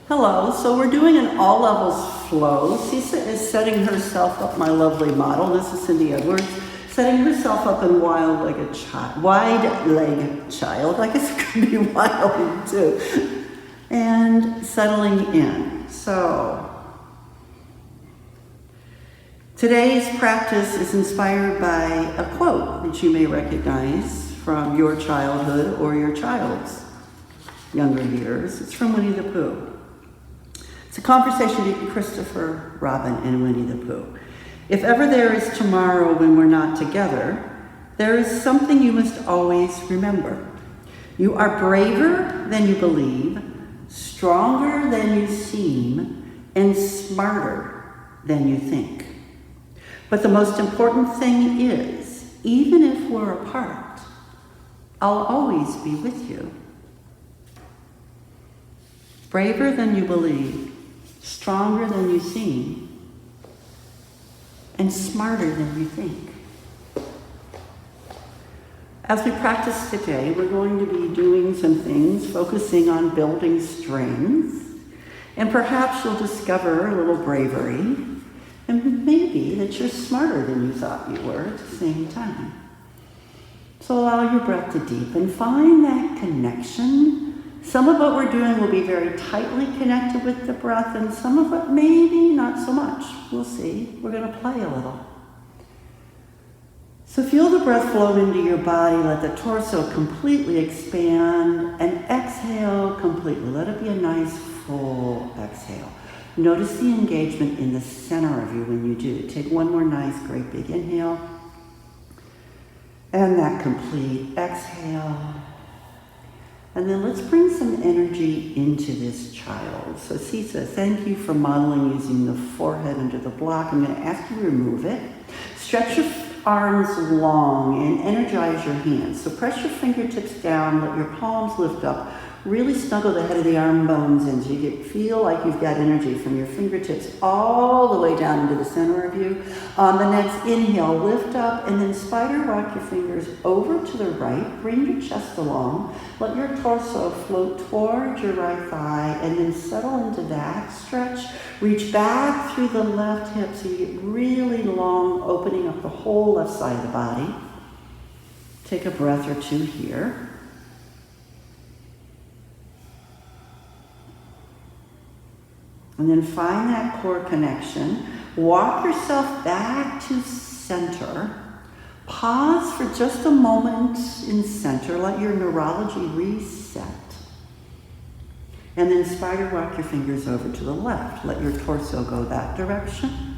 Hello, so we're doing an all levels flow. Ceca is setting herself up, my lovely model. This is Cyndy Edwards, setting herself up in wide-legged child. I guess it could be wild too. And settling in. So, today's practice is inspired by a quote that you may recognize from your childhood or your child's younger years. It's from Winnie the Pooh. It's a conversation between Christopher Robin and Winnie the Pooh. If ever there is tomorrow when we're not together, there is something you must always remember. You are braver than you believe, stronger than you seem, and smarter than you think. But the most important thing is, even if we're apart, I'll always be with you. Braver than you believe, stronger than you seem, and smarter than you think. As we practice today, we're going to be doing some things, focusing on building strength, and perhaps you'll discover a little bravery, and maybe that you're smarter than you thought you were at the same time. So allow your breath to deepen, find that connection. Some of what we're doing will be very tightly connected with the breath, and some of it maybe not so much. We'll see. We're going to play a little. So feel the breath flow into your body. Let the torso completely expand, and exhale completely. Let it be a nice full exhale. Notice the engagement in the center of you when you do. Take one more nice, great big inhale, and that complete exhale. And then let's bring some energy into this child. So Ceca, thank you for modeling using the forehead under the block. I'm going to ask you to remove it. Stretch your arms long and energize your hands. So press your fingertips down, let your palms lift up. Really snuggle the head of the arm bones in so you feel like you've got energy from your fingertips all the way down into the center of you. On the next inhale, lift up and then spider walk your fingers over to the right. Bring your chest along. Let your torso float towards your right thigh and then settle into that stretch. Reach back through the left hip so you get really long, opening up the whole left side of the body. Take a breath or two here. And then find that core connection. Walk yourself back to center. Pause for just a moment in center. Let your neurology reset. And then spider walk your fingers over to the left. Let your torso go that direction.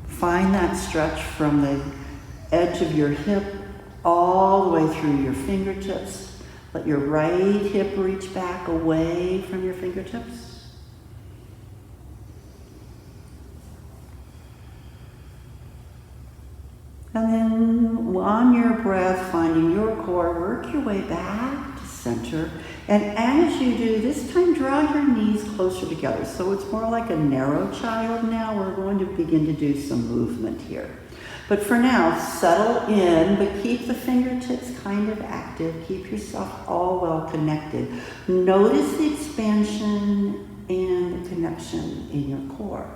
Find that stretch from the edge of your hip all the way through your fingertips. Let your right hip reach back away from your fingertips. And then on your breath, finding your core, work your way back to center. And as you do, this time draw your knees closer together. So it's more like a narrow child now. We're going to begin to do some movement here. But for now, settle in, but keep the fingertips kind of active. Keep yourself all well connected. Notice the expansion and the connection in your core.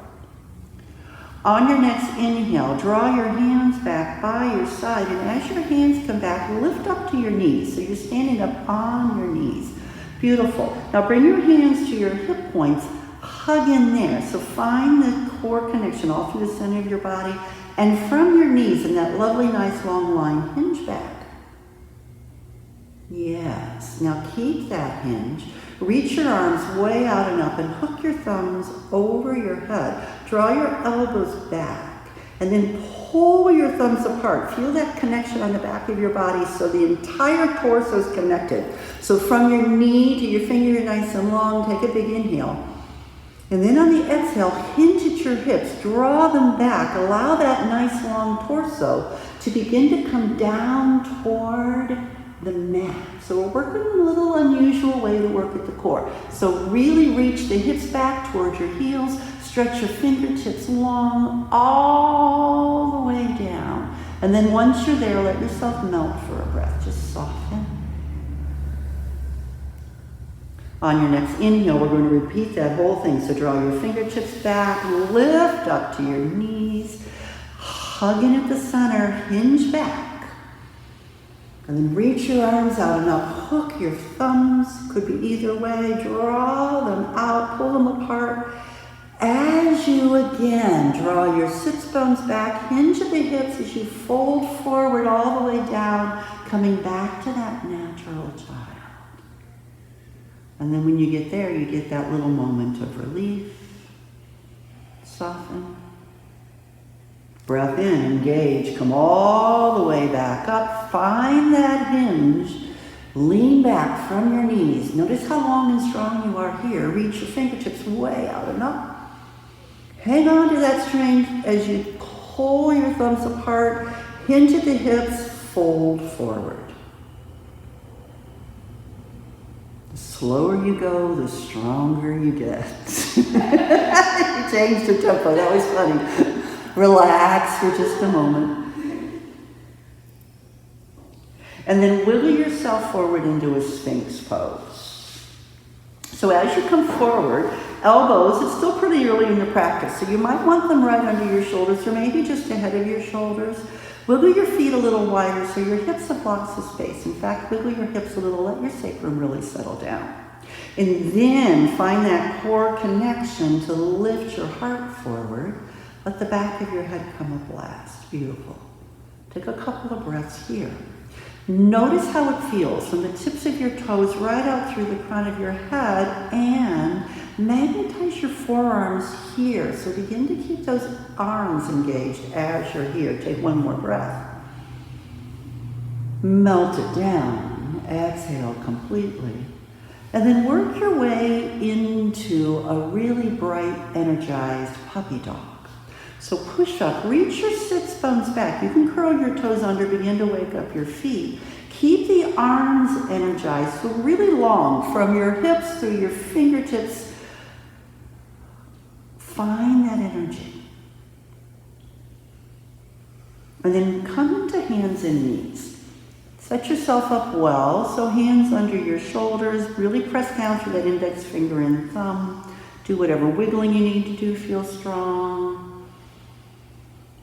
On your next inhale, draw your hands back by your side, and as your hands come back, lift up to your knees. So you're standing up on your knees. Beautiful. Now bring your hands to your hip points. Hug in there. So find the core connection all through the center of your body. And from your knees in that lovely, nice long line, hinge back. Yes. Now keep that hinge. Reach your arms way out and up and hook your thumbs over your head. Draw your elbows back and then pull your thumbs apart. Feel that connection on the back of your body so the entire torso is connected. So from your knee to your finger, nice and long, take a big inhale. And then on the exhale, hinge at your hips, draw them back, allow that nice long torso to begin to come down toward the mat. So we're working a little unusual way to work at the core. So really reach the hips back towards your heels, stretch your fingertips long all the way down. And then once you're there, let yourself melt for a breath. Just soften. On your next inhale, we're going to repeat that whole thing. So draw your fingertips back, lift up to your knees, hugging at the center, hinge back. And then reach your arms out and up. Hook your thumbs, could be either way. Draw them out, pull them apart. As you again draw your sits bones back, hinge at the hips as you fold forward all the way down, coming back to that natural child. And then when you get there, you get that little moment of relief. Soften. Breath in, engage, come all the way back up. Find that hinge. Lean back from your knees. Notice how long and strong you are here. Reach your fingertips way out and up. Hang on to that strength as you pull your thumbs apart. Hinge at the hips, fold forward. The slower you go, the stronger you get. You changed your tempo, that was funny. Relax for just a moment. And then wiggle yourself forward into a Sphinx pose. So as you come forward, elbows, it's still pretty early in the practice, so you might want them right under your shoulders or maybe just ahead of your shoulders. Wiggle your feet a little wider so your hips have lots of space. In fact, wiggle your hips a little, let your sacrum really settle down. And then find that core connection to lift your heart forward. Let the back of your head come up last. Beautiful. Take a couple of breaths here. Notice how it feels from the tips of your toes right out through the crown of your head, and magnetize your forearms here. So begin to keep those arms engaged as you're here. Take one more breath. Melt it down. Exhale completely. And then work your way into a really bright, energized puppy dog. So push up, reach your sits bones back. You can curl your toes under, begin to wake up your feet. Keep the arms energized, so really long, from your hips through your fingertips. Find that energy. And then come into hands and knees. Set yourself up well, so hands under your shoulders. Really press down through that index finger and thumb. Do whatever wiggling you need to do, feel strong.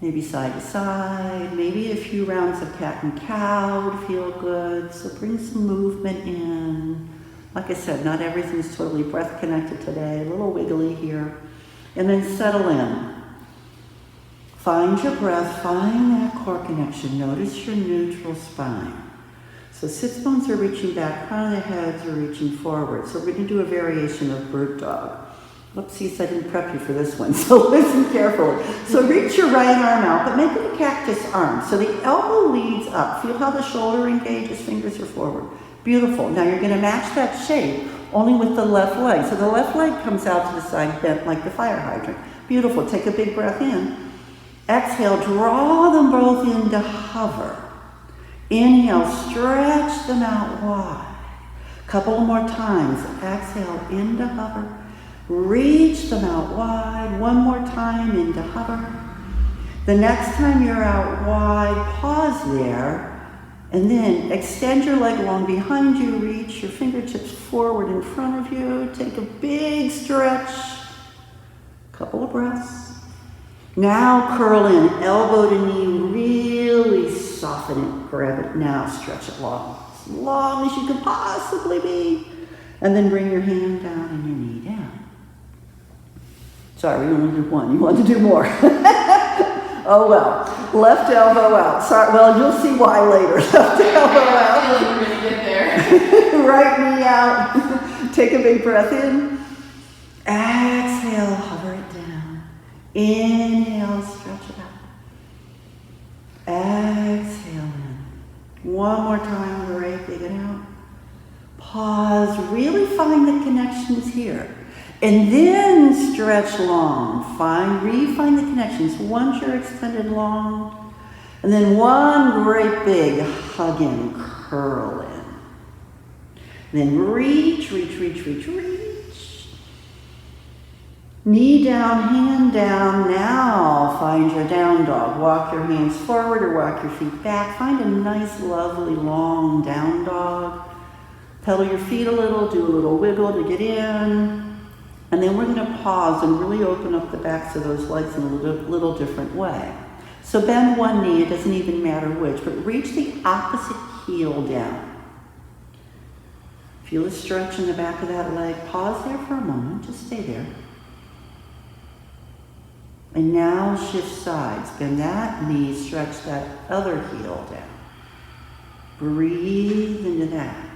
Maybe side to side, maybe a few rounds of cat and cow to feel good. So bring some movement in. Like I said, not everything's totally breath connected today. A little wiggly here. And then settle in. Find your breath, find that core connection. Notice your neutral spine. So sits bones are reaching back, crown of the heads are reaching forward. So we're going to do a variation of bird dog. Whoopsies, I didn't prep you for this one, so listen carefully. So reach your right arm out, but make it a cactus arm. So the elbow leads up. Feel how the shoulder engages, fingers are forward. Beautiful. Now you're going to match that shape, only with the left leg. So the left leg comes out to the side, bent like the fire hydrant. Beautiful. Take a big breath in. Exhale, draw them both into hover. Inhale, stretch them out wide. Couple more times. Exhale, into hover. Reach them out wide. One more time into hover. The next time you're out wide, pause there, and then extend your leg long behind you. Reach your fingertips forward in front of you. Take a big stretch. Couple of breaths. Now curl in, elbow to knee. Really soften it. Grab it. Now stretch it long. As long as you can possibly be. And then bring your hand down and your knee down. Sorry, we only did one. You want to do more. Oh well. Left elbow out. Sorry. Well, you'll see why later. Left elbow out. I feel like we're going to get there. Right knee out. Take a big breath in. Exhale, hover it down. Inhale, stretch it out. Exhale in. One more time, great, dig it out. Pause, really find the connections here. And then stretch long. Refine the connections. Once you're extended long. And then one great big hug in, curl in. And then reach, reach, reach, reach, reach. Knee down, hand down. Now find your down dog. Walk your hands forward or walk your feet back. Find a nice, lovely, long down dog. Pedal your feet a little, do a little wiggle to get in. And then we're going to pause and really open up the backs of those legs in a little different way. So bend one knee, it doesn't even matter which, but reach the opposite heel down. Feel a stretch in the back of that leg. Pause there for a moment, just stay there. And now shift sides. Bend that knee, stretch that other heel down. Breathe into that.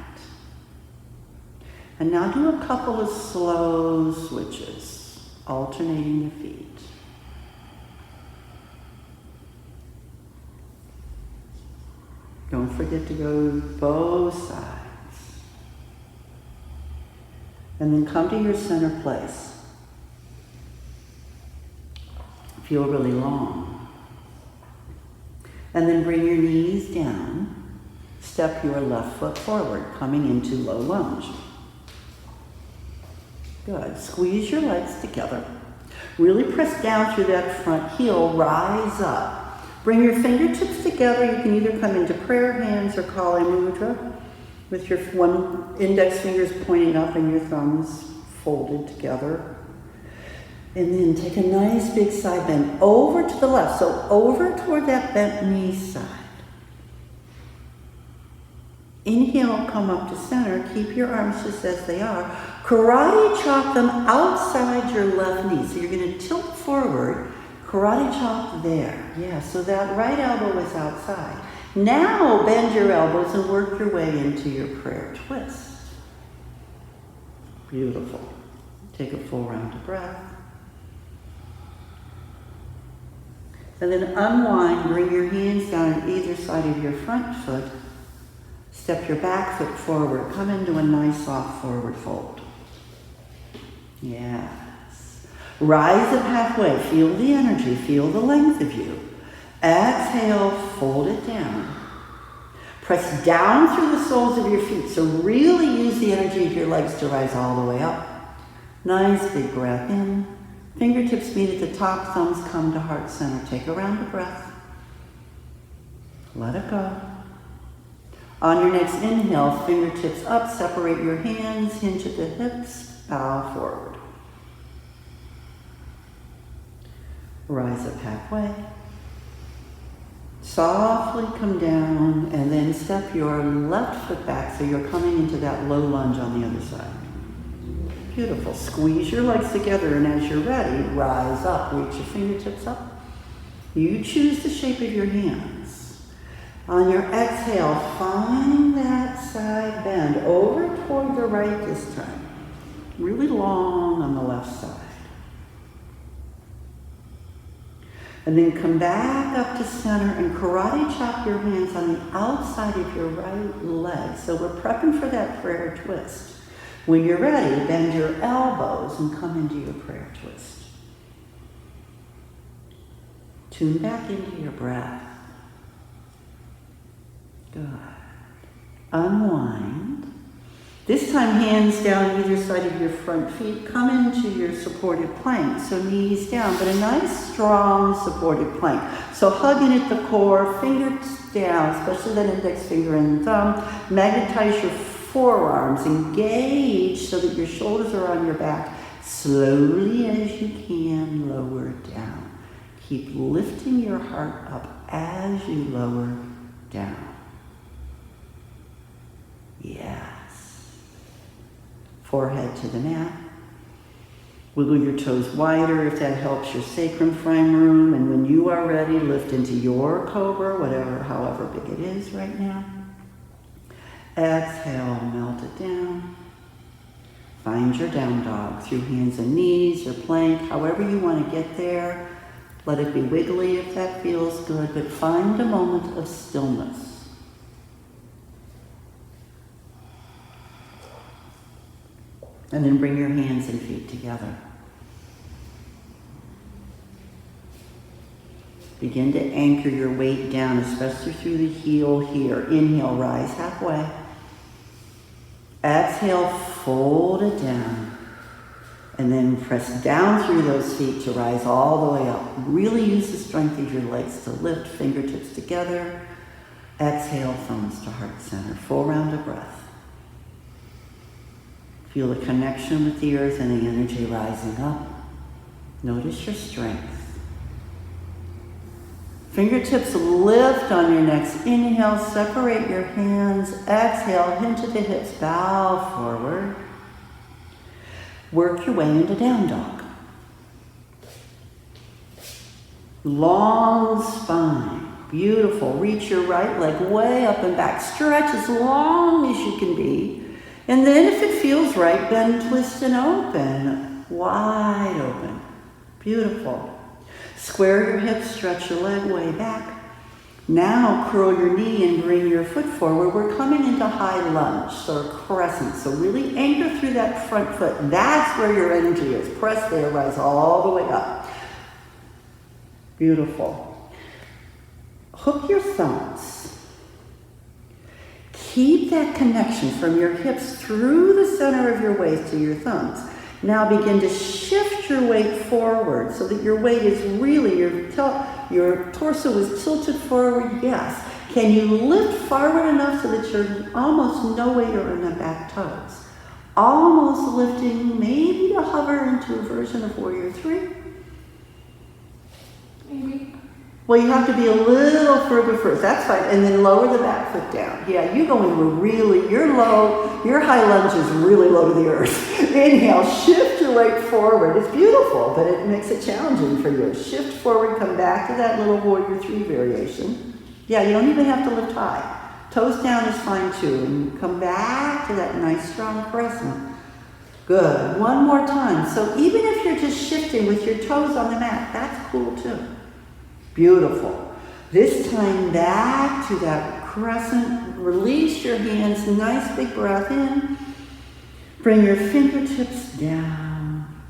And now do a couple of slow switches, alternating the feet. Don't forget to go both sides. And then come to your center place. Feel really long. And then bring your knees down. Step your left foot forward, coming into low lunge. Good. Squeeze your legs together. Really press down through that front heel. Rise up. Bring your fingertips together. You can either come into prayer hands or Kali Mudra with your one index fingers pointing up and your thumbs folded together. And then take a nice big side bend over to the left. So over toward that bent knee side. Inhale, come up to center. Keep your arms just as they are. Karate chop them outside your left knee. So you're going to tilt forward. Karate chop there. Yeah, so that right elbow is outside. Now bend your elbows and work your way into your prayer twist. Beautiful. Take a full round of breath. And then unwind, bring your hands down on either side of your front foot. Step your back foot forward. Come into a nice soft forward fold. Yes. Rise up halfway. Feel the energy. Feel the length of you. Exhale, fold it down. Press down through the soles of your feet. So really use the energy of your legs to rise all the way up. Nice big breath in. Fingertips meet at the top, thumbs come to heart center. Take a round of breath. Let it go. On your next inhale, fingertips up, separate your hands, hinge at the hips, bow forward. Rise up halfway. Softly come down and then step your left foot back so you're coming into that low lunge on the other side. Beautiful. Squeeze your legs together and as you're ready, rise up. Reach your fingertips up. You choose the shape of your hands. On your exhale, find that side bend over toward the right this time. Really long on the left side. And then come back up to center and karate chop your hands on the outside of your right leg. So we're prepping for that prayer twist. When you're ready, bend your elbows and come into your prayer twist. Tune back into your breath. Good. Unwind. This time, hands down either side of your front feet. Come into your supported plank. So knees down, but a nice, strong, supported plank. So hugging at the core, fingers down, especially that index finger and thumb. Magnetize your forearms. Engage so that your shoulders are on your back. Slowly as you can, lower down. Keep lifting your heart up as you lower down. Yes. Forehead to the mat. Wiggle your toes wider if that helps your sacrum find room. And when you are ready, lift into your Cobra, however big it is right now. Exhale, melt it down. Find your down dog through hands and knees or plank, however you want to get there. Let it be wiggly if that feels good, but find a moment of stillness. And then bring your hands and feet together. Begin to anchor your weight down, especially through the heel here. Inhale, rise halfway. Exhale, fold it down. And then press down through those feet to rise all the way up. Really use the strength of your legs to lift, fingertips together. Exhale, thumbs to heart center. Full round of breath. Feel the connection with the earth and the energy rising up. Notice your strength. Fingertips lift on your next inhale. Separate your hands. Exhale, hinge at the hips. Bow forward. Work your way into down dog. Long spine. Beautiful. Reach your right leg way up and back. Stretch as long as you can be. And then if it feels right, bend, twist, and open. Wide open. Beautiful. Square your hips, stretch your leg way back. Now curl your knee and bring your foot forward. We're coming into high lunge, so a crescent. So really anchor through that front foot. That's where your energy is. Press there, rise all the way up. Beautiful. Hook your thumbs. Keep that connection from your hips through the center of your waist to your thumbs. Now begin to shift your weight forward so that your weight is really, your torso is tilted forward, yes. Can you lift forward enough so that you're almost no weight on the back toes? Almost lifting, maybe to hover into a version of Warrior 3. Maybe. Well, you have to be a little further first. That's fine. And then lower the back foot down. Yeah, you go into a really, your high lunge is really low to the earth. Inhale, shift your weight forward. It's beautiful, but it makes it challenging for you. Shift forward, come back to that little Warrior 3 variation. Yeah, you don't even have to lift high. Toes down is fine too. And come back to that nice strong crescent. Good. One more time. So even if you're just shifting with your toes on the mat, that's cool too. Beautiful. This time back to that crescent. Release your hands. Nice big breath in. Bring your fingertips down.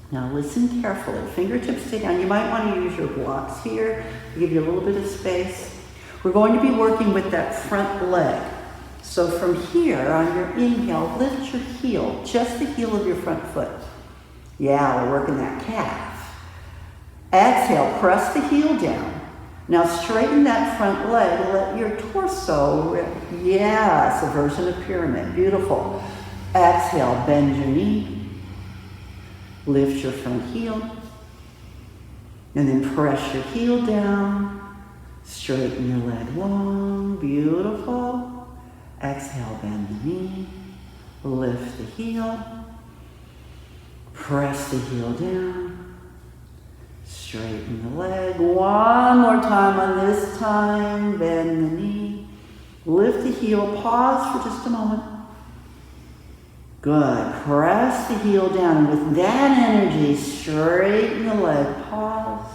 Now listen carefully. Fingertips stay down. You might want to use your blocks here to give you a little bit of space. We're going to be working with that front leg. So from here, on your inhale, lift your heel, just the heel of your front foot. Yeah, we're working that calf. Exhale, press the heel down. Now straighten that front leg, let your torso rip. Yes, a version of pyramid, beautiful. Exhale, bend your knee. Lift your front heel. And then press your heel down. Straighten your leg long, beautiful. Exhale, bend the knee. Lift the heel. Press the heel down. Straighten the leg. One more time on this time. Bend the knee. Lift the heel. Pause for just a moment. Good. Press the heel down. And with that energy, straighten the leg. Pause.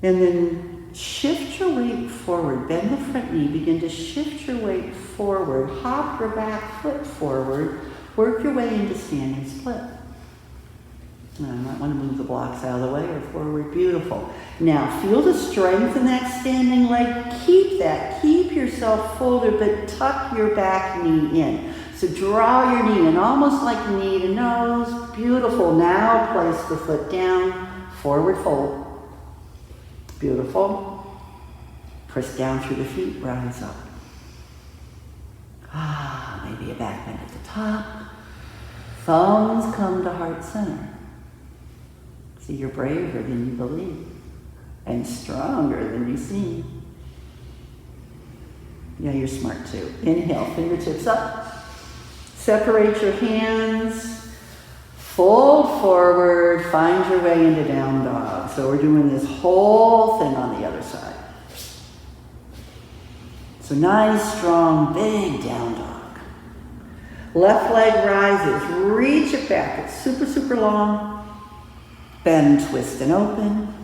And then shift your weight forward. Bend the front knee. Begin to shift your weight forward. Hop your back foot forward. Work your way into standing split. Now, I might want to move the blocks out of the way or forward. Beautiful. Now, feel the strength in that standing leg. Keep that. Keep yourself folded, but tuck your back knee in. So draw your knee in, almost like knee to nose. Beautiful. Now, place the foot down. Forward fold. Beautiful. Press down through the feet. Rise up. Maybe a back bend at the top. Thumbs come to heart center. See, you're braver than you believe and stronger than you seem. Yeah, you're smart too. Inhale, fingertips up. Separate your hands. Fold forward. Find your way into down dog. So we're doing this whole thing on the other side. So nice, strong, big down dog. Left leg rises. Reach it back. It's super, super long. Bend, twist, and open.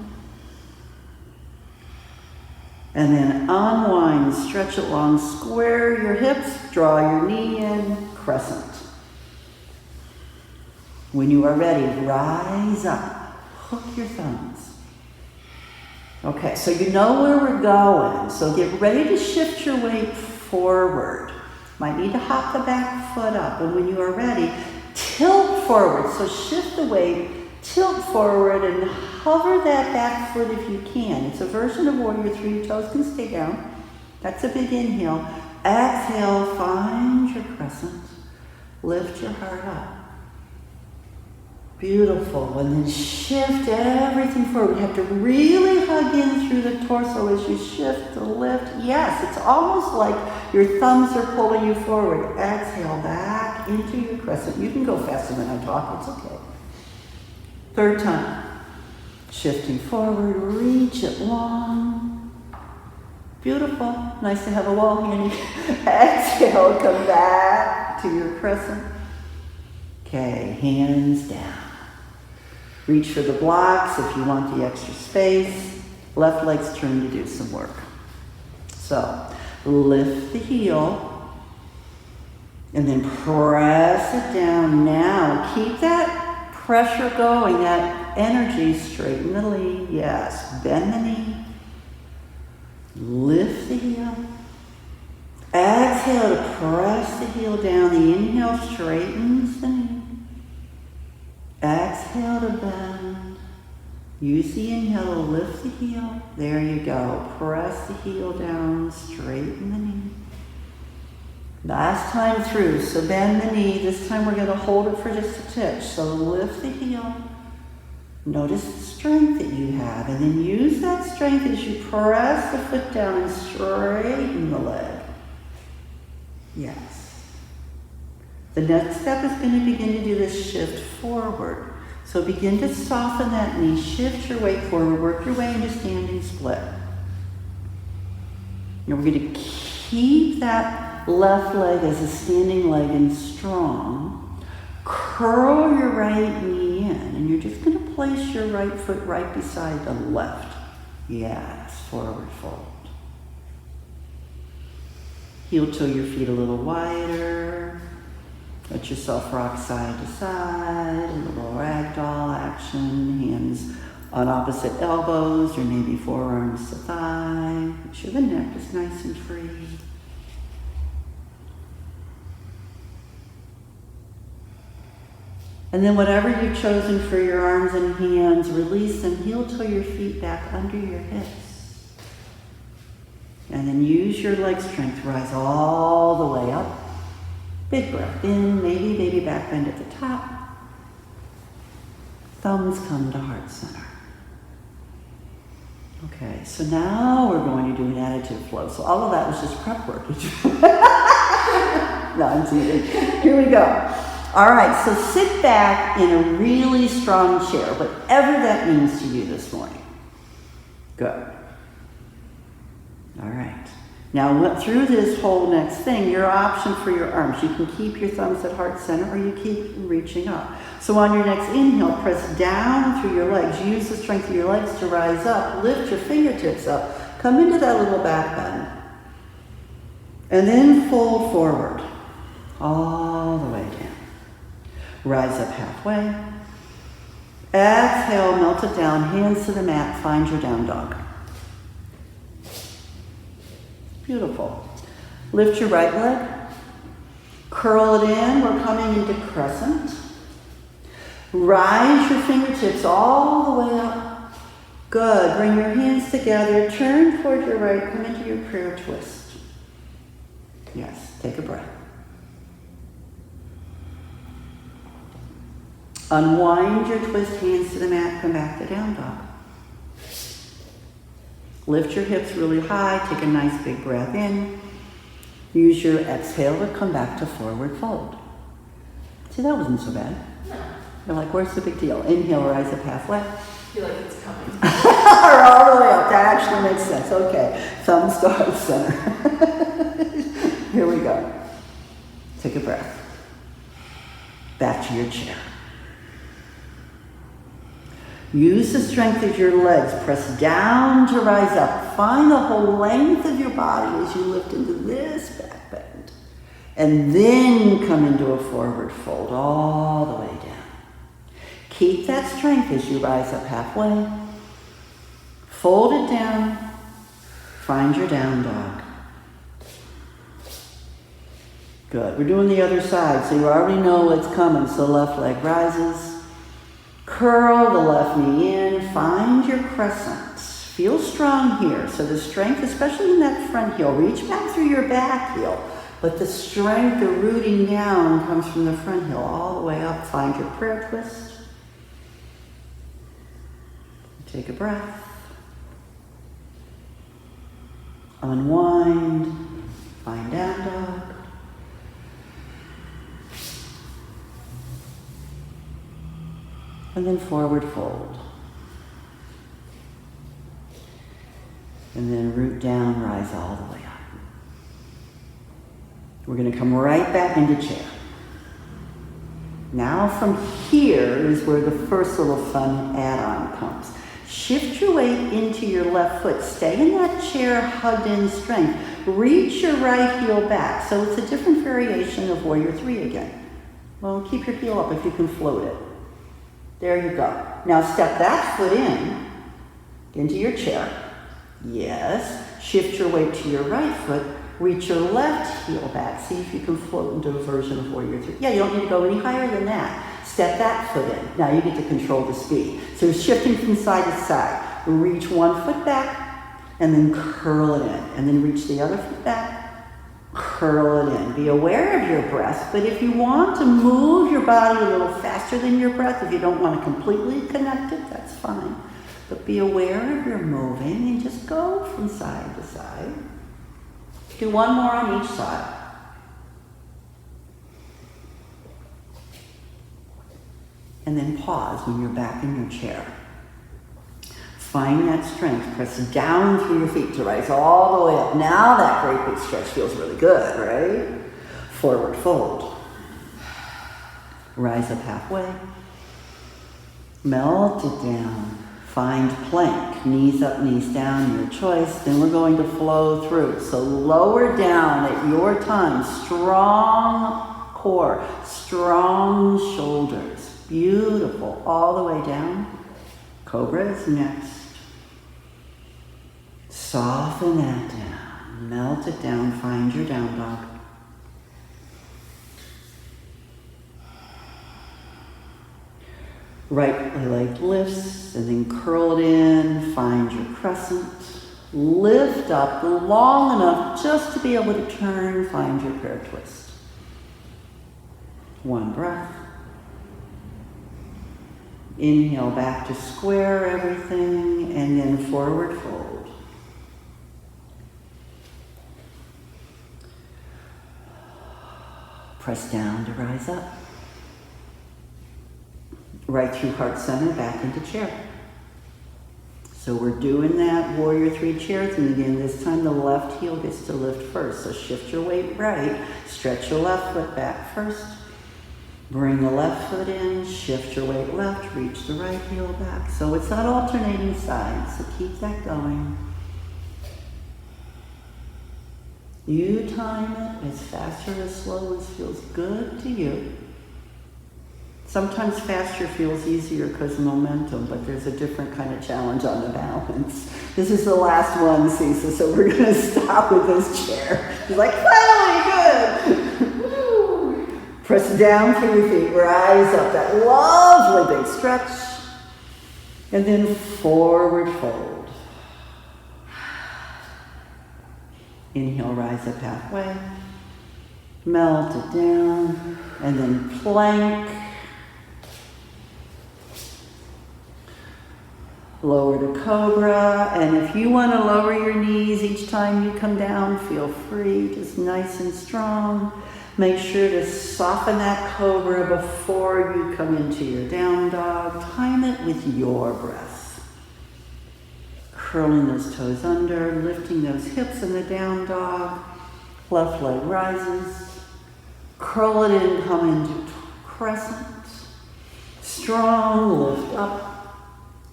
And then unwind, stretch it long, square your hips, draw your knee in, crescent. When you are ready, rise up, hook your thumbs. Okay, so you know where we're going, so get ready to shift your weight forward. Might need to hop the back foot up, and when you are ready, tilt forward. So shift the weight, tilt forward, and hover that back foot if you can. It's a version of Warrior 3. Your toes can stay down. That's a big inhale. Exhale, find your crescent. Lift your heart up. Beautiful. And then shift everything forward. You have to really hug in through the torso as you shift the lift. Yes, it's almost like your thumbs are pulling you forward. Exhale back into your crescent. You can go faster than I talk. It's okay. Third time. Shifting forward. Reach it long. Beautiful. Nice to have a wall handy. Exhale. Come back to your crescent. Okay. Hands down. Reach for the blocks if you want the extra space. Left leg's turn to do some work. So, lift the heel and then press it down. Now, keep that pressure going, that energy. Straighten the lead. Yes, bend the knee. Lift the heel. Exhale to press the heel down. The inhale straightens the knee. Exhale to bend. Use the inhale to lift the heel. There you go. Press the heel down, straighten the knee. Last time through, so bend the knee. This time we're going to hold it for just a touch. So lift the heel. Notice the strength that you have, and then use that strength as you press the foot down and straighten the leg. Yes. The next step is going to begin to do this shift forward. So begin to soften that knee, shift your weight forward, work your way into standing split. Now we're going to keep that left leg as a standing leg and strong. Curl your right knee in, and you're just going to place your right foot right beside the left. Yes, forward fold. Heel toe your feet a little wider. Let yourself rock side to side, a little ragdoll action, hands on opposite elbows, or maybe forearms to thigh. Make sure the neck is nice and free. And then whatever you've chosen for your arms and hands, release them, heel toe your feet back under your hips. And then use your leg strength, rise all the way up. Big breath in, maybe baby back bend at the top. Thumbs come to heart center. Okay, so now we're going to do an additive flow. So all of that was just prep work. No, I'm teasing. Here we go. All right, so sit back in a really strong chair, whatever that means to you this morning. Good. All right. Now, through this whole next thing, your option for your arms. You can keep your thumbs at heart center, or you keep reaching up. So on your next inhale, press down through your legs. Use the strength of your legs to rise up. Lift your fingertips up. Come into that little back bend. And then fold forward. All the way down. Rise up halfway. Exhale, melt it down. Hands to the mat. Find your down dog. Beautiful. Lift your right leg. Curl it in. We're coming into crescent. Rise your fingertips all the way up. Good. Bring your hands together. Turn toward your right. Come into your prayer twist. Yes. Take a breath. Unwind your twist. Hands to the mat. Come back to down dog. Lift your hips really high. Take a nice big breath in. Use your exhale to come back to forward fold. See, that wasn't so bad. No. You're like, where's the big deal? Inhale, rise up halfway. I feel like it's coming. Or all the way up. That actually makes sense. Okay. Thumbs to heart center. Here we go. Take a breath. Back to your chair. Use the strength of your legs. Press down to rise up. Find the whole length of your body as you lift into this back bend. And then come into a forward fold all the way down. Keep that strength as you rise up halfway. Fold it down. Find your down dog. Good. We're doing the other side, so you already know what's coming. So left leg rises. Curl the left knee in. Find your crescent. Feel strong here. So the strength, especially in that front heel, reach back through your back heel. But the strength, the rooting down, comes from the front heel all the way up. Find your prayer twist. Take a breath. Unwind. Find down dog. And then forward fold. And then root down, rise all the way up. We're going to come right back into chair. Now from here is where the first little fun add-on comes. Shift your weight into your left foot. Stay in that chair, hugged in strength. Reach your right heel back. So it's a different variation of Warrior 3 again. Well, keep your heel up if you can float it. There you go. Now step that foot into your chair. Yes. Shift your weight to your right foot. Reach your left heel back. See if you can float into a version of Warrior 3. Yeah, you don't need to go any higher than that. Step that foot in. Now you get to control the speed. So shifting from side to side. Reach one foot back and then curl it in. And then reach the other foot back. Curl it in. Be aware of your breath, but if you want to move your body a little faster than your breath, if you don't want to completely connect it, that's fine. But be aware of your moving and just go from side to side. Do one more on each side. And then pause when you're back in your chair. Find that strength. Press down through your feet to rise all the way up. Now that great big stretch feels really good, right? Forward fold. Rise up halfway. Melt it down. Find plank. Knees up, knees down, your choice. Then we're going to flow through. So lower down at your time. Strong core. Strong shoulders. Beautiful. All the way down. Cobra is next. Soften that down. Melt it down. Find your down dog. Right leg lifts and then curl it in. Find your crescent. Lift up long enough just to be able to turn. Find your prayer twist. One breath. Inhale back to square everything and then forward fold. Press down to rise up. Right through heart center, back into chair. So we're doing that Warrior 3 chair thing again. This time the left heel gets to lift first. So shift your weight right. Stretch your left foot back first. Bring the left foot in. Shift your weight left. Reach the right heel back. So it's not alternating sides. So keep that going. You time it as fast or as slow as feels good to you. Sometimes faster feels easier because of momentum, but there's a different kind of challenge on the balance. This is the last one, Ceca, so we're going to stop with this chair. It's like, finally, good! Press down through your feet, rise up, that lovely big stretch, and then forward fold. Inhale, rise up halfway, melt it down, and then plank. Lower to Cobra, and if you want to lower your knees each time you come down, feel free, just nice and strong. Make sure to soften that Cobra before you come into your down dog. Time it with your breath. Curling those toes under, lifting those hips in the down dog. Left leg rises. Curl it in, come into crescent. Strong, lift up.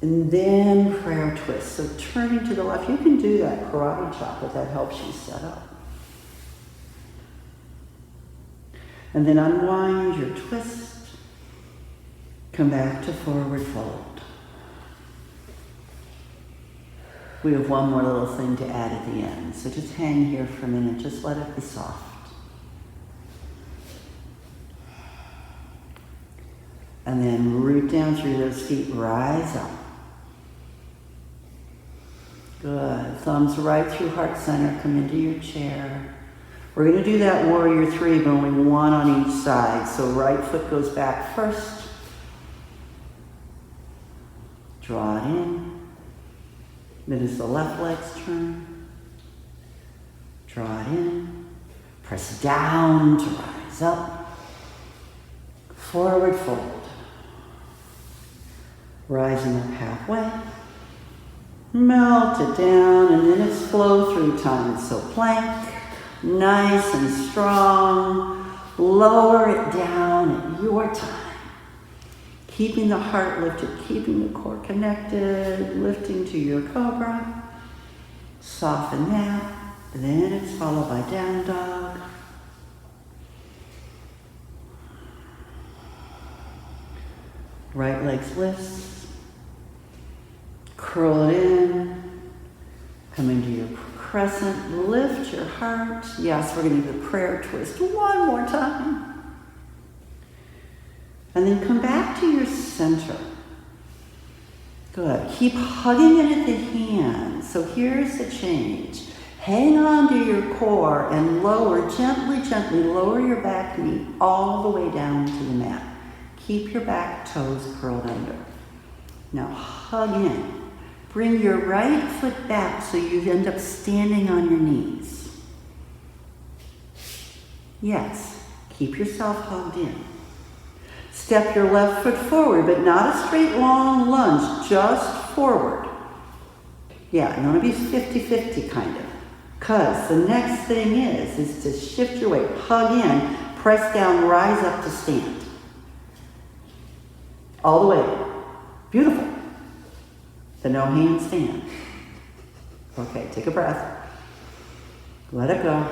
And then prayer twist. So turning to the left, you can do that karate chop if that helps you set up. And then unwind your twist. Come back to forward fold. We have one more little thing to add at the end. So just hang here for a minute. Just let it be soft. And then root down through those feet, rise up. Good. Thumbs right through heart center, come into your chair. We're going to do that warrior three, but only one on each side. So right foot goes back first. Draw it in. Then as the left leg's turn. Draw it in. Press down to rise up. Forward fold. Rising up halfway. Melt it down, and then it's flow through time. So plank, nice and strong. Lower it down at your time. Keeping the heart lifted, keeping the core connected, lifting to your Cobra. Soften that. Then it's followed by down dog. Right leg lifts. Curl it in. Come into your crescent. Lift your heart. Yes, we're going to do the prayer twist one more time. And then come back to your center. Good. Keep hugging it at the hands. So here's the change. Hang on to your core and lower, gently, gently lower your back knee all the way down to the mat. Keep your back toes curled under. Now hug in. Bring your right foot back so you end up standing on your knees. Yes, keep yourself hugged in. Step your left foot forward, but not a straight long lunge, just forward. Yeah, you want to be 50-50 kind of. Because the next thing is to shift your weight. Hug in, press down, rise up to stand. All the way. Beautiful. The no handstand. Okay, take a breath. Let it go.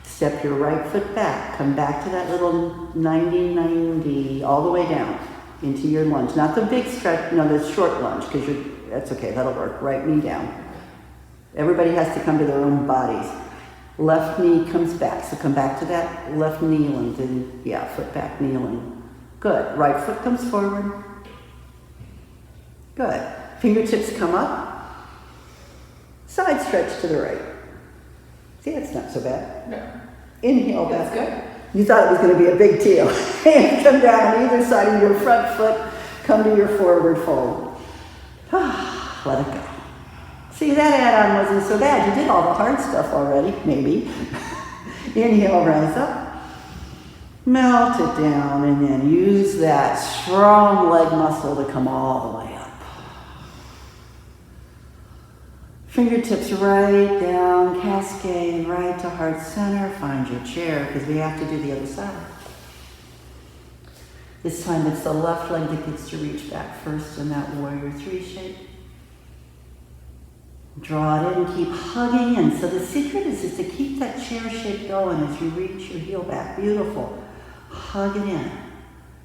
Step your right foot back. Come back to that little 90-90 all the way down into your lunge. Not the big stretch, no, the short lunge, because that's okay, that'll work. Right knee down. Everybody has to come to their own bodies. Left knee comes back, so come back to that left kneeling. Then, yeah, foot back kneeling. Good. Right foot comes forward. Good. Fingertips come up. Side stretch to the right. See, that's not so bad. No. Inhale That's back. good. You thought it was going to be a big deal. Hands come down either side of your front foot. Come to your forward fold. Let it go. See, that add-on wasn't so bad. You did all the hard stuff already, maybe. Inhale, rise up. Melt it down, and then use that strong leg muscle to come all the way up. Fingertips right down, cascade right to heart center. Find your chair, because we have to do the other side. This time it's the left leg that gets to reach back first in that warrior three shape. Draw it in, keep hugging in. So the secret is to keep that chair shape going as you reach your heel back. Beautiful. Hug it in.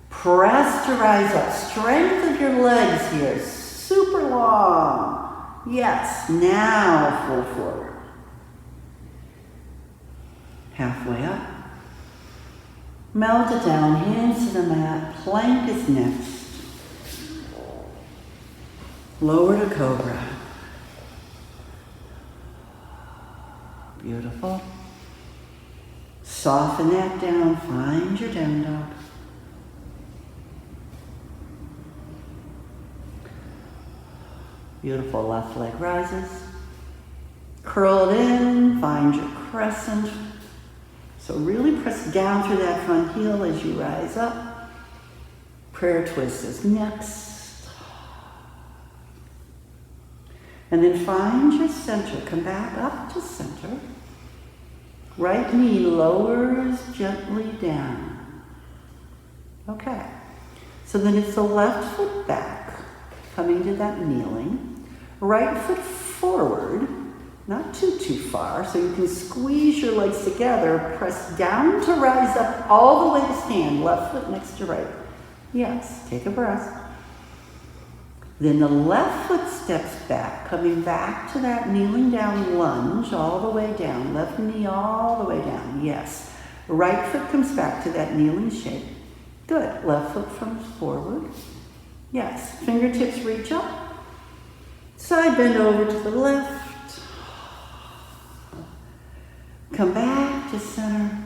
Press to rise up. Strength of your legs here. Super long. Yes. Now full forward. Halfway up. Melt it down. Hands to the mat. Plank is next. Lower to Cobra. Beautiful. Soften that down. Find your down dog. Beautiful. Left leg rises. Curl it in. Find your crescent. So really press down through that front heel as you rise up. Prayer twist is next. And then find your center. Come back up to center. Right knee lowers gently down. Okay. So then it's the left foot back, coming to that kneeling. Right foot forward, not too far, so you can squeeze your legs together. Press down to rise up all the way to stand. Left foot next to right. Yes, take a breath. Then the left foot steps back, coming back to that kneeling down lunge all the way down. Left knee all the way down. Yes. Right foot comes back to that kneeling shape. Good. Left foot comes forward. Yes. Fingertips reach up. Side bend over to the left. Come back to center.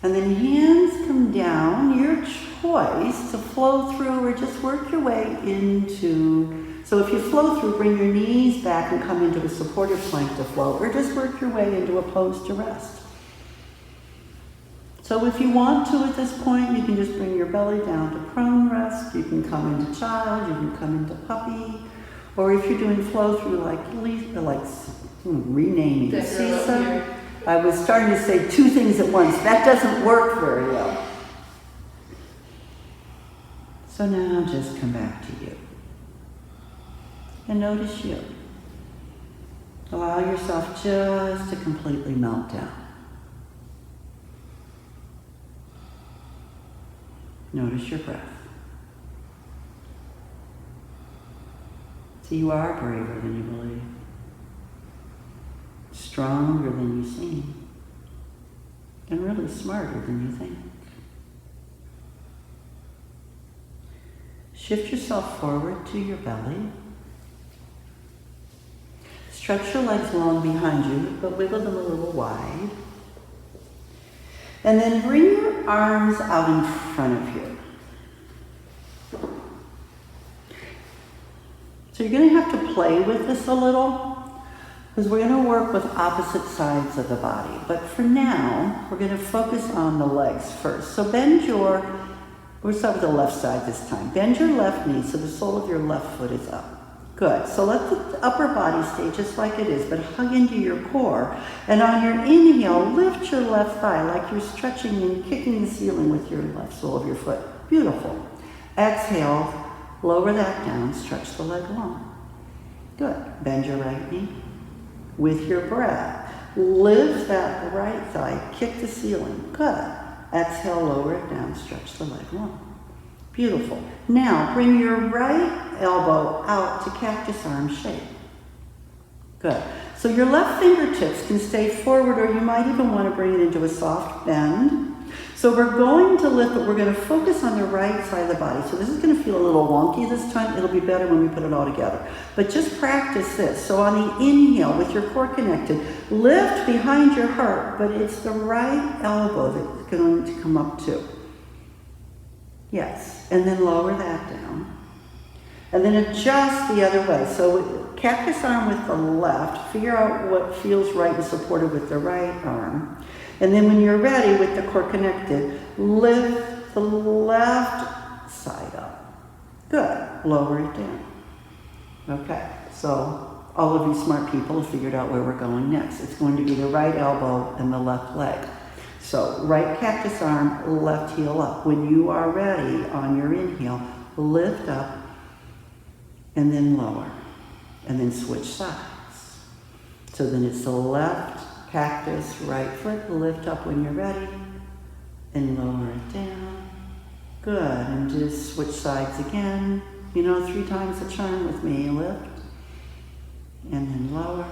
And then hands come down. Your choice to flow through or just work your way into. So if you flow through, bring your knees back and come into a supportive plank to flow, or just work your way into a pose to rest. So if you want to at this point, you can just bring your belly down to prone rest. You can come into child, you can come into puppy. Or if you're doing flow through like renaming Ceca. I was starting to say two things at once. That doesn't work very well. So now just come back to you. And notice you. Allow yourself just to completely melt down. Notice your breath. So you are braver than you believe. Stronger than you seem. And really smarter than you think. Shift yourself forward to your belly. Stretch your legs long behind you, but wiggle them a little wide. And then bring your arms out in front of you. So you're going to have to play with this a little, because we're going to work with opposite sides of the body. But for now, we're going to focus on the legs first. So we'll start with the left side this time. Bend your left knee so the sole of your left foot is up. Good. So let the upper body stay just like it is, but hug into your core. And on your inhale, lift your left thigh like you're stretching and kicking the ceiling with your left sole of your foot. Beautiful. Exhale, lower that down, stretch the leg long. Good. Bend your right knee. With your breath, lift that right thigh, kick the ceiling. Good. Exhale, lower it down, stretch the leg long. Beautiful. Now, bring your right elbow out to cactus arm shape. Good. So your left fingertips can stay forward, or you might even want to bring it into a soft bend. So we're going to lift, but we're going to focus on the right side of the body. So this is going to feel a little wonky this time. It'll be better when we put it all together. But just practice this. So on the inhale, with your core connected, lift behind your heart, but it's the right elbow that's going to come up too. Yes, and then lower that down. And then adjust the other way. So cactus arm with the left, figure out what feels right and supported with the right arm. And then when you're ready with the core connected, lift the left side up. Good, lower it down. Okay, so all of you smart people have figured out where we're going next. It's going to be the right elbow and the left leg. So right cactus arm, left heel up. When you are ready on your inhale, lift up and then lower. And then switch sides. So then it's the left cactus, right foot, lift up when you're ready and lower it down. Good, and just switch sides again. 3 times the charm with me. Lift and then lower.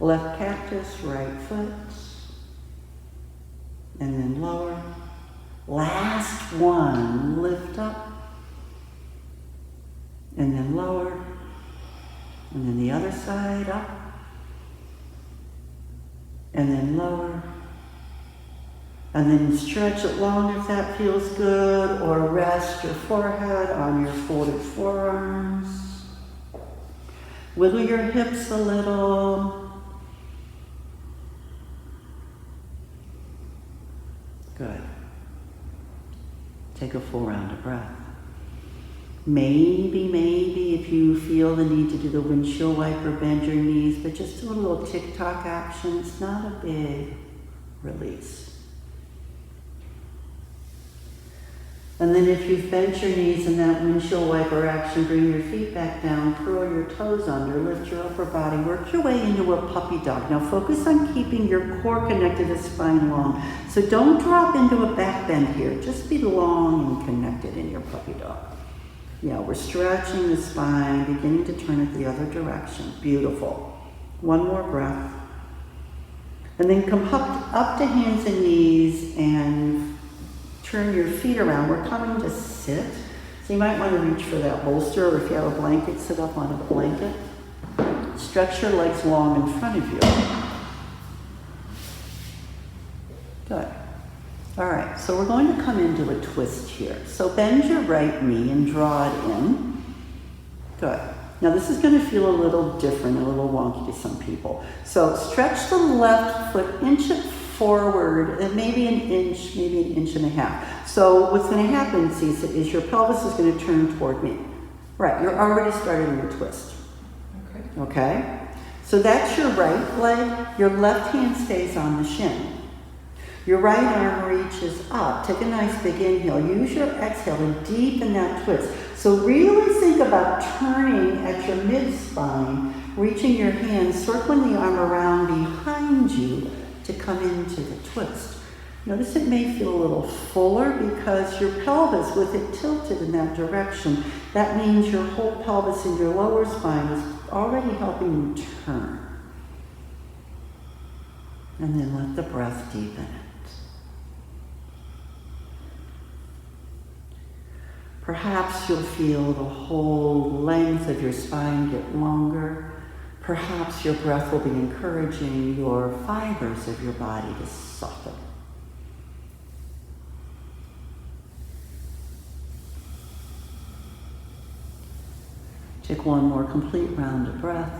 Left cactus, right foot. And then lower. Last one, lift up. And then lower. And then the other side, up. And then lower. And then stretch it long if that feels good, or rest your forehead on your folded forearms. Wiggle your hips a little. Good. Take a full round of breath. Maybe if you feel the need to do the windshield wiper, bend your knees, but just do a little tick-tock action. It's not a big release. And then if you've bent your knees in that windshield wiper action, bring your feet back down, curl your toes under, lift your upper body, work your way into a puppy dog. Now focus on keeping your core connected to spine long. So don't drop into a back bend here. Just be long and connected in your puppy dog. Yeah, we're stretching the spine, beginning to turn it the other direction. Beautiful. One more breath. And then come up to hands and knees and turn your feet around. We're coming to sit. So you might want to reach for that bolster, or if you have a blanket, sit up on a blanket. Stretch your legs long in front of you. Good. All right, so we're going to come into a twist here. So bend your right knee and draw it in. Good. Now this is going to feel a little different, a little wonky to some people. So stretch the left foot, inch it forward, and maybe an inch and a half. So what's going to happen, Ceca, is your pelvis is going to turn toward me. Right, you're already starting your twist. Okay? So that's your right leg. Your left hand stays on the shin. Your right arm reaches up. Take a nice big inhale. Use your exhale to deepen that twist. So really think about turning at your mid-spine, reaching your hand, circling the arm around behind you to come into the twist. Notice it may feel a little fuller because your pelvis, with it tilted in that direction, that means your whole pelvis and your lower spine is already helping you turn. And then let the breath deepen it. Perhaps you'll feel the whole length of your spine get longer. Perhaps your breath will be encouraging your fibers of your body to soften. Take one more complete round of breath.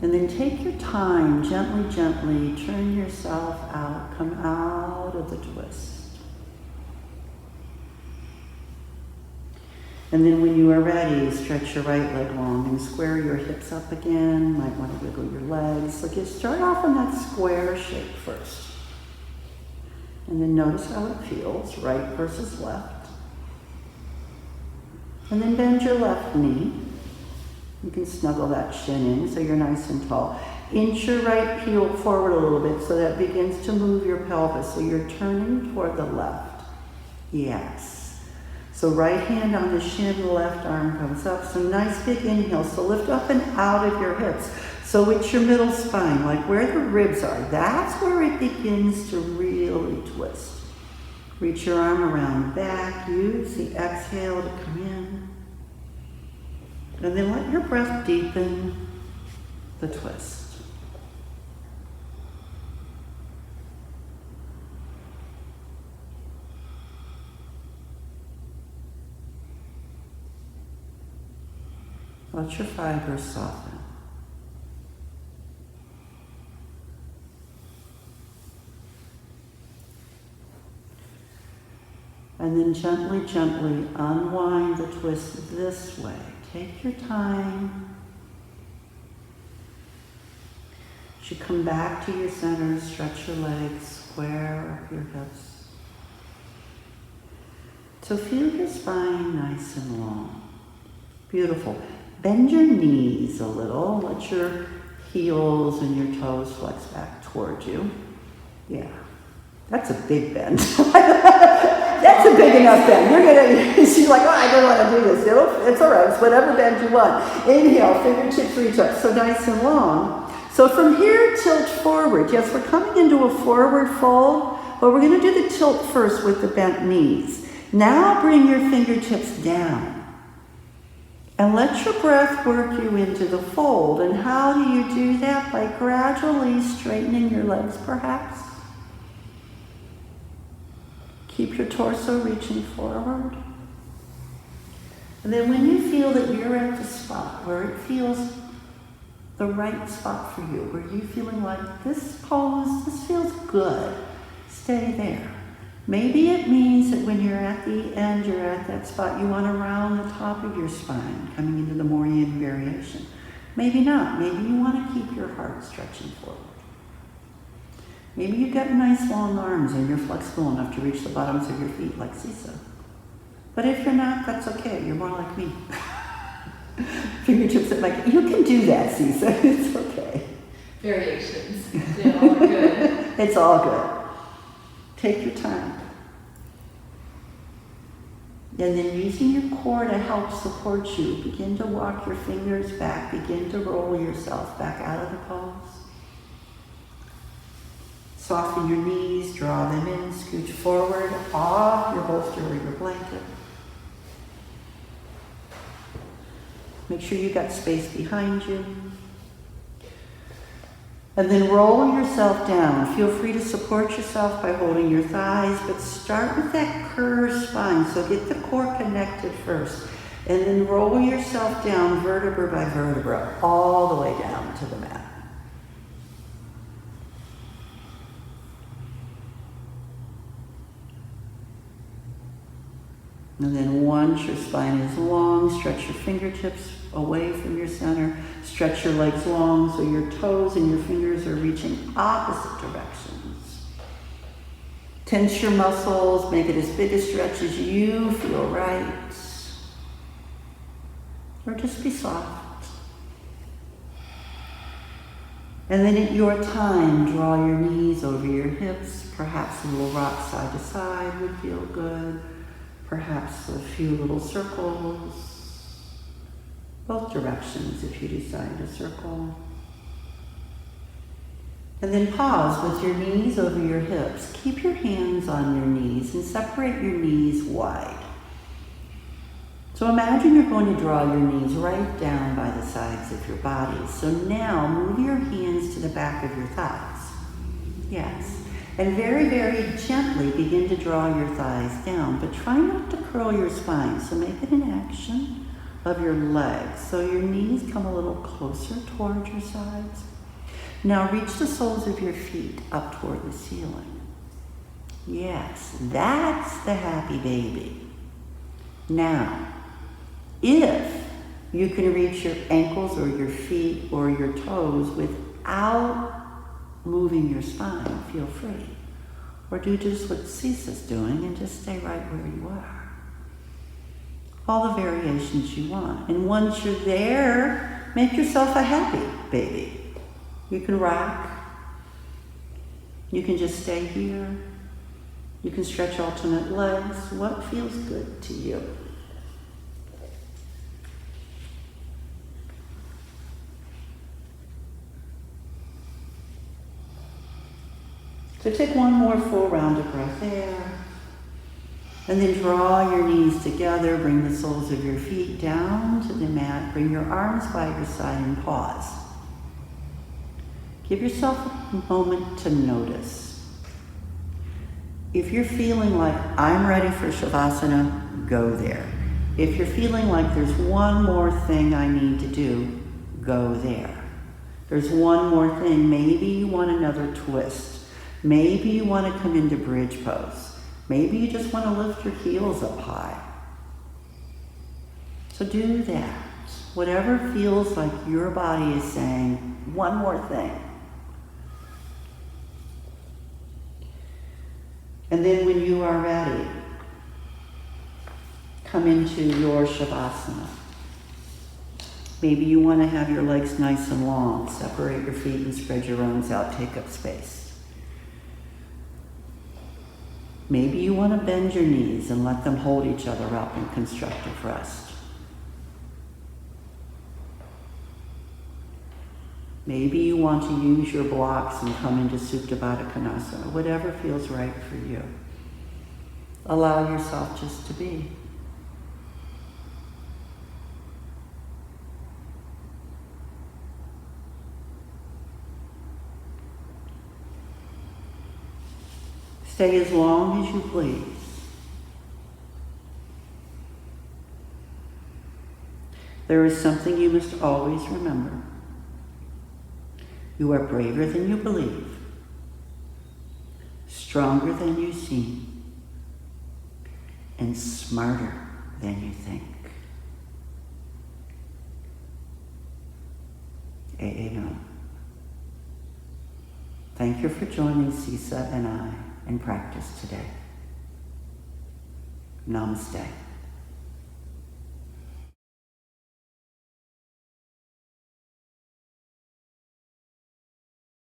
And then take your time, gently, gently turn yourself out, come out of the twist. And then when you are ready, stretch your right leg long and square your hips up again. Might want to wiggle your legs. So start off in that square shape first. And then notice how it feels, right versus left. And then bend your left knee. You can snuggle that shin in so you're nice and tall. Inch your right heel forward a little bit so that begins to move your pelvis. So you're turning toward the left. Yes. So right hand on the shin, left arm comes up. So nice big inhale. So lift up and out of your hips. So it's your middle spine, like where the ribs are. That's where it begins to really twist. Reach your arm around back. Use the exhale to come in. And then let your breath deepen the twist. Let your fibers soften. And then gently, gently unwind the twist this way. Take your time. As you come back to your center, stretch your legs, square up your hips. So feel your spine nice and long. Beautiful. Bend your knees a little. Let your heels and your toes flex back toward you. Yeah. That's a big bend. That's a big enough bend. She's like, oh, I don't want to do this. It's all right. It's whatever bend you want. Inhale, fingertips reach up. So nice and long. So from here, tilt forward. Yes, we're coming into a forward fold, but we're going to do the tilt first with the bent knees. Now bring your fingertips down. And let your breath work you into the fold. And how do you do that? By gradually straightening your legs, perhaps. Keep your torso reaching forward. And then when you feel that you're at the spot where it feels the right spot for you, where you're feeling like this pose, this feels good, stay there. Maybe it means that when you're at the end, you're at that spot, you want to round the top of your spine, coming into the more yin variation. Maybe not. Maybe you want to keep your heart stretching forward. Maybe you've got nice long arms and you're flexible enough to reach the bottoms of your feet like Ceca. But if you're not, that's okay. You're more like me. Fingertips at my... You can do that, Ceca. It's okay. Variations. They all are good. It's all good. Take your time. And then using your core to help support you, begin to walk your fingers back, begin to roll yourself back out of the pose. Soften your knees, draw them in, scooch forward, off your bolster or your blanket. Make sure you got space behind you. And then roll yourself down. Feel free to support yourself by holding your thighs, but start with that curved spine. So get the core connected first. And then roll yourself down vertebra by vertebra, all the way down to the mat. And then once your spine is long, stretch your fingertips away from your center. Stretch your legs long so your toes and your fingers are reaching opposite directions. Tense your muscles, make it as big a stretch as you feel right. Or just be soft. And then at your time, draw your knees over your hips. Perhaps a little rock side to side would feel good. Perhaps a few little circles, both directions if you decide to circle. And then pause with your knees over your hips. Keep your hands on your knees and separate your knees wide. So imagine you're going to draw your knees right down by the sides of your body. So now move your hands to the back of your thighs. Yes. And very, very gently begin to draw your thighs down, but try not to curl your spine. So make it an action of your legs. So your knees come a little closer toward your sides. Now reach the soles of your feet up toward the ceiling. Yes, that's the happy baby. Now, if you can reach your ankles or your feet or your toes without moving your spine, feel free. Or do just what Ceca's doing and just stay right where you are. All the variations you want. And once you're there, make yourself a happy baby. You can rock. You can just stay here. You can stretch alternate legs. What feels good to you? So take one more full round of breath there. And then draw your knees together. Bring the soles of your feet down to the mat. Bring your arms by your side and pause. Give yourself a moment to notice. If you're feeling like, I'm ready for Shavasana, go there. If you're feeling like there's one more thing I need to do, go there. There's one more thing. Maybe you want another twist. Maybe you want to come into bridge pose. Maybe you just want to lift your heels up high. So do that. Whatever feels like your body is saying, one more thing. And then when you are ready, come into your Shavasana. Maybe you want to have your legs nice and long. Separate your feet and spread your arms out. Take up space. Maybe you want to bend your knees and let them hold each other up in constructive rest. Maybe you want to use your blocks and come into Supta Baddha Konasana, whatever feels right for you. Allow yourself just to be. Stay as long as you please. There is something you must always remember. You are braver than you believe, stronger than you seem, and smarter than you think. AA. Thank you for joining Ceca and I in practice today. Namaste.